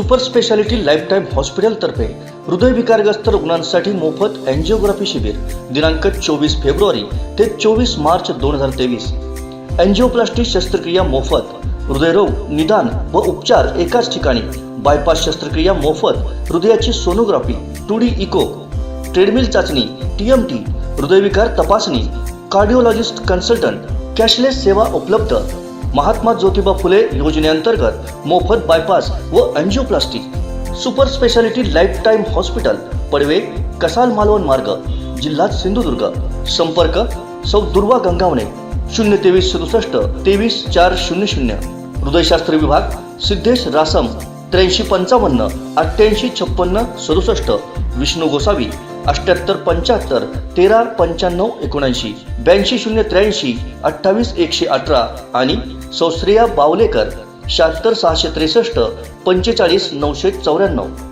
Super speciality lifetime हॉस्पिटलतर्फे हृदयविकारग्रस्त रुग्णांसाठी मोफत angiography शिबिर दिनांक 24 फेब्रुवारी ते 24 मार्च 2023। एंजिओप्लास्टी शस्त्रक्रिया मोफत, हृदयरोग निदान व उपचार एकाच ठिकाणी, बायपास शस्त्रक्रिया मोफत, हृदयाची सोनोग्राफी, 2D इको, ट्रेडमिल चाचणी, TMT, हृदयविकार तपासणी, कार्डिओलॉजिस्ट कन्सल्टंट, कॅशलेस सेवा उपलब्ध। महात्मा ज्योतिबा फुले योजनेअंतर्गत मोफत बायपास व angioplasty. Super speciality lifetime hospital, Padve, Kasal Malvan मार्ग, जिल्हा सिंधुदुर्ग। संपर्क सौ दुर्वा गंगावणे 023 67 23 400। हृदयशास्त्र विभाग सिद्धेश रासम 83 55 88 56 67। विष्णू गोसावी 78 75 13 95 79, 82 083 28 118 आणि सौ श्रेया बावलेकर 76 663 45 994।